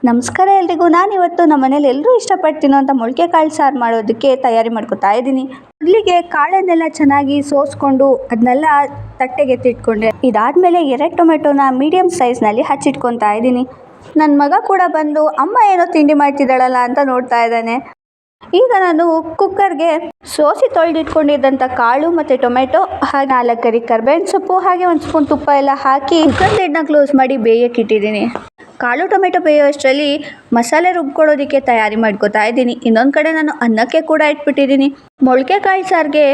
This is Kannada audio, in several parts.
ನಮಸ್ಕಾರ ಎಲ್ರಿಗೂ. ನಾನಿವತ್ತು ನಮ್ಮ ಮನೇಲಿ ಎಲ್ಲರೂ ಇಷ್ಟಪಟ್ಟು ತಿನ್ನೋಂಥ ಮೊಳಕೆ ಕಾಳು ಸಾರು ಮಾಡೋದಕ್ಕೆ ತಯಾರಿ ಮಾಡ್ಕೊತಾ ಇದ್ದೀನಿ. ಮೊದಲಿಗೆ ಕಾಳನ್ನೆಲ್ಲ ಚೆನ್ನಾಗಿ ಸೋಸ್ಕೊಂಡು ಅದನ್ನೆಲ್ಲ ತಟ್ಟೆಗೆ ಎತ್ತಿಟ್ಕೊಂಡೆ. ಇದಾದಮೇಲೆ 2 ಟೊಮೆಟೊನ ಮೀಡಿಯಮ್ ಸೈಜ್ನಲ್ಲಿ ಹಚ್ಚಿಟ್ಕೊತಾ ಇದ್ದೀನಿ. ನನ್ನ ಮಗ ಕೂಡ ಬಂದು ಅಮ್ಮ ಏನೋ ತಿಂಡಿ ಮಾಡ್ತಿದ್ದಾಳಲ್ಲ ಅಂತ ನೋಡ್ತಾ ಇದ್ದಾನೆ. ಈಗ ನಾನು ಕುಕ್ಕರ್ಗೆ ಸೋಸಿ ತೊಳೆದಿಟ್ಕೊಂಡಿದ್ದಂಥ ಕಾಳು ಮತ್ತು ಟೊಮೆಟೊ ಹಾಗೆ 4 ಗರಿ ಕರಿಬೇವಿನ ಸೊಪ್ಪು ಹಾಗೆ 1 ಸ್ಪೂನ್ ತುಪ್ಪ ಎಲ್ಲ ಹಾಕಿ ಕುಕ್ಕರ್ ಲಿಡ್ನ ಕ್ಲೋಸ್ ಮಾಡಿ ಬೇಯಕ್ಕೆ ಇಟ್ಟಿದ್ದೀನಿ. ಕಾಳು ಟೊಮೆಟೊ ಬೇಯೋಷ್ಟರಲ್ಲಿ ಮಸಾಲೆ ರುಬ್ಕೊಳ್ಳೋದಕ್ಕೆ ತಯಾರಿ ಮಾಡ್ಕೊತಾ ಇದ್ದೀನಿ. ಇನ್ನೊಂದು ಕಡೆ ನಾನು ಅನ್ನಕ್ಕೆ ಕೂಡ ಇಟ್ಬಿಟ್ಟಿದ್ದೀನಿ. ಮೊಳಕೆ ಕಾಳು ಸಾರಿಗೆ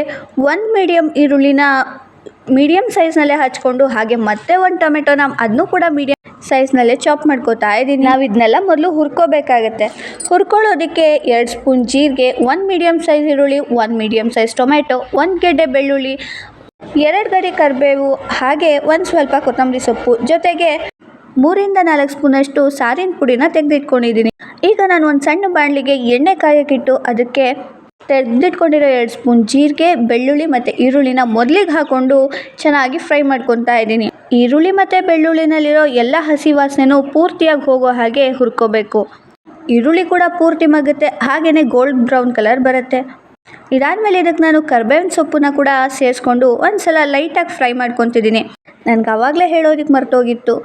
1 ಮೀಡಿಯಮ್ ಈರುಳ್ಳಿನ ಮೀಡಿಯಮ್ ಸೈಜ್ನಲ್ಲೇ ಹಚ್ಕೊಂಡು ಹಾಗೆ ಮತ್ತೆ 1 ಟೊಮೆಟೊನ ಅದನ್ನು ಕೂಡ ಮೀಡಿಯಮ್ ಸೈಜ್ನಲ್ಲೇ ಚಾಪ್ ಮಾಡ್ಕೊತಾ ಇದ್ದೀನಿ. ನಾವು ಇದನ್ನೆಲ್ಲ ಮೊದಲು ಹುರ್ಕೋಬೇಕಾಗತ್ತೆ. ಹುರ್ಕೊಳ್ಳೋದಕ್ಕೆ 2 ಸ್ಪೂನ್ ಜೀರಿಗೆ, 1 ಮೀಡಿಯಮ್ ಸೈಜ್ ಈರುಳ್ಳಿ, 1 ಮೀಡಿಯಮ್ ಸೈಜ್ ಟೊಮೆಟೊ, 1 ಗೆಡ್ಡೆ ಬೆಳ್ಳುಳ್ಳಿ, 2 ಗರಿ ಕರಿಬೇವು ಹಾಗೆ 1 ಸ್ವಲ್ಪ ಕೊತ್ತಂಬರಿ ಸೊಪ್ಪು, ಜೊತೆಗೆ 3 ರಿಂದ 4 ಸ್ಪೂನಷ್ಟು ಸಾರಿನ ಪುಡಿನ ತೆಗೆದಿಟ್ಕೊಂಡಿದ್ದೀನಿ. ಈಗ ನಾನು ಒಂದು ಸಣ್ಣ ಬಾಣಲಿಗೆ ಎಣ್ಣೆ ಕಾಯಕ್ಕಿಟ್ಟು ಅದಕ್ಕೆ ತೆಗೆದಿಟ್ಕೊಂಡಿರೋ 2 ಸ್ಪೂನ್ ಜೀರಿಗೆ, ಬೆಳ್ಳುಳ್ಳಿ ಮತ್ತು ಈರುಳ್ಳಿನ ಮೊದಲಿಗೆ ಹಾಕ್ಕೊಂಡು ಚೆನ್ನಾಗಿ ಫ್ರೈ ಮಾಡ್ಕೊತಾ ಇದ್ದೀನಿ. ಈರುಳ್ಳಿ ಮತ್ತು ಬೆಳ್ಳುಳ್ಳಿನಲ್ಲಿರೋ ಎಲ್ಲ ಹಸಿ ವಾಸನೆನೂ ಪೂರ್ತಿಯಾಗಿ ಹೋಗೋ ಹಾಗೆ ಹುರ್ಕೋಬೇಕು. ಈರುಳ್ಳಿ ಕೂಡ ಪೂರ್ತಿ ಮಗುತ್ತೆ, ಹಾಗೆಯೇ ಗೋಲ್ಡ್ ಬ್ರೌನ್ ಕಲರ್ ಬರುತ್ತೆ. ಇದಾದಮೇಲೆ ಇದಕ್ಕೆ ನಾನು ಕರಿಬೇವಿನ ಸೊಪ್ಪನ್ನ ಕೂಡ ಸೇರಿಸ್ಕೊಂಡು ಒಂದು ಸಲ ಲೈಟಾಗಿ ಫ್ರೈ ಮಾಡ್ಕೊತಿದ್ದೀನಿ. ನನಗೆ ಆವಾಗಲೇ ಹೇಳೋದಕ್ಕೆ ಮರ್ತೋಗಿತ್ತು,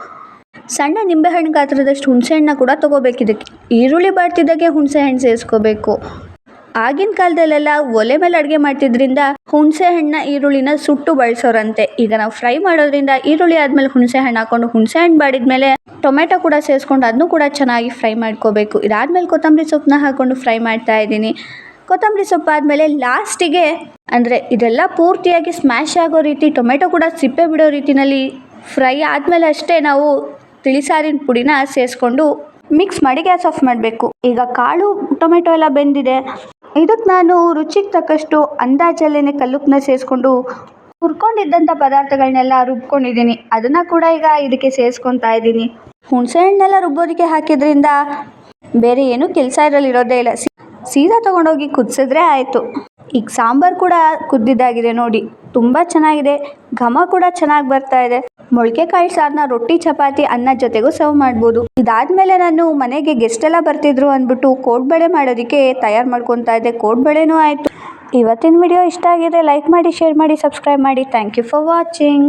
ಸಣ್ಣ ನಿಂಬೆಹಣ್ಣು ಗಾತ್ರದಷ್ಟು ಹುಣಸೆಹಣ್ಣನ್ನ ಕೂಡ ತೊಗೋಬೇಕಿದ್ದಕ್ಕೆ. ಈರುಳ್ಳಿ ಬಾಡ್ತಿದ್ದಾಗೆ ಹುಣಸೆಹಣ್ಣು ಸೇರಿಸ್ಕೋಬೇಕು. ಆಗಿನ ಕಾಲದಲ್ಲೆಲ್ಲ ಒಲೆ ಮೇಲೆ ಅಡುಗೆ ಮಾಡ್ತಿದ್ರಿಂದ ಹುಣಸೆ ಹಣ್ಣನ್ನ ಈರುಳ್ಳಿನ ಸುಟ್ಟು ಬಳಸೋರಂತೆ. ಈಗ ನಾವು ಫ್ರೈ ಮಾಡೋದ್ರಿಂದ ಈರುಳ್ಳಿ ಆದಮೇಲೆ ಹುಣಸೆ ಹಣ್ಣು ಹಾಕ್ಕೊಂಡು ಹುಣಸೆ ಹಣ್ಣು ಬಾಡಿದ್ಮೇಲೆ ಟೊಮೆಟೊ ಕೂಡ ಸೇರಿಸ್ಕೊಂಡು ಅದನ್ನು ಕೂಡ ಚೆನ್ನಾಗಿ ಫ್ರೈ ಮಾಡ್ಕೋಬೇಕು. ಇದಾದಮೇಲೆ ಕೊತ್ತಂಬರಿ ಸೊಪ್ಪನ್ನ ಹಾಕ್ಕೊಂಡು ಫ್ರೈ ಮಾಡ್ತಾ ಇದ್ದೀನಿ. ಕೊತ್ತಂಬರಿ ಸೊಪ್ಪು ಆದಮೇಲೆ ಲಾಸ್ಟಿಗೆ ಅಂದರೆ ಇದೆಲ್ಲ ಪೂರ್ತಿಯಾಗಿ ಸ್ಮ್ಯಾಶ್ ಆಗೋ ರೀತಿ ಟೊಮೆಟೊ ಕೂಡ ಸಿಪ್ಪೆ ಬಿಡೋ ರೀತಿಯಲ್ಲಿ ಫ್ರೈ ಆದಮೇಲೆ ಅಷ್ಟೇ ನಾವು ತಿಳಿಸಾರಿನ ಪುಡಿನ ಸೇರಿಸ್ಕೊಂಡು ಮಿಕ್ಸ್ ಮಾಡಿ ಗ್ಯಾಸ್ ಆಫ್ ಮಾಡಬೇಕು. ಈಗ ಕಾಳು ಟೊಮೆಟೊ ಎಲ್ಲ ಬೆಂದಿದೆ. ಇದಕ್ಕೆ ನಾನು ರುಚಿಗೆ ತಕ್ಕಷ್ಟು ಅಂದಾಜಲ್ಲೇ ಕಲ್ಲುಪ್ಪನ್ನ ಸೇರಿಸ್ಕೊಂಡು ಹುರ್ಕೊಂಡಿದ್ದಂಥ ಪದಾರ್ಥಗಳನ್ನೆಲ್ಲ ರುಬ್ಕೊಂಡಿದ್ದೀನಿ. ಅದನ್ನು ಕೂಡ ಈಗ ಇದಕ್ಕೆ ಸೇರಿಸ್ಕೊತಾ ಇದ್ದೀನಿ. ಹುಣಸೆ ಹಣ್ಣೆಲ್ಲ ರುಬ್ಬೋದಕ್ಕೆ ಹಾಕಿದ್ರಿಂದ ಬೇರೆ ಏನೂ ಕೆಲಸ ಇರೋದೇ ಇಲ್ಲ. ಸೀದಾ ತೊಗೊಂಡೋಗಿ ಕುದಿಸಿದ್ರೆ ಆಯಿತು. ಈಗ ಸಾಂಬಾರು ಕೂಡ ಕುದ್ದಿದ್ದಾಗಿದೆ ನೋಡಿ, ತುಂಬ ಚೆನ್ನಾಗಿದೆ. ಘಮ ಕೂಡ ಚೆನ್ನಾಗಿ ಬರ್ತಾ ಇದೆ. ಮೊಳಕೆ ಕಾಳು ಸಾರನ್ನ ರೊಟ್ಟಿ, ಚಪಾತಿ, ಅನ್ನ ಜೊತೆಗೂ ಸರ್ವ್ ಮಾಡ್ಬೋದು. ಇದಾದಮೇಲೆ ನಾನು ಮನೆಗೆ ಗೆಸ್ಟ್ ಎಲ್ಲ ಬರ್ತಿದ್ರು ಅಂದ್ಬಿಟ್ಟು ಕೋಡ್ಬಳೆ ಮಾಡೋದಕ್ಕೆ ತಯಾರು ಮಾಡ್ಕೊತಾ ಇದ್ದೆ. ಕೋಡ್ಬಳೆನೂ ಆಯಿತು. ಇವತ್ತಿನ ವಿಡಿಯೋ ಇಷ್ಟ ಆಗಿದೆ ಲೈಕ್ ಮಾಡಿ, ಶೇರ್ ಮಾಡಿ, ಸಬ್ಸ್ಕ್ರೈಬ್ ಮಾಡಿ. Thank you for watching.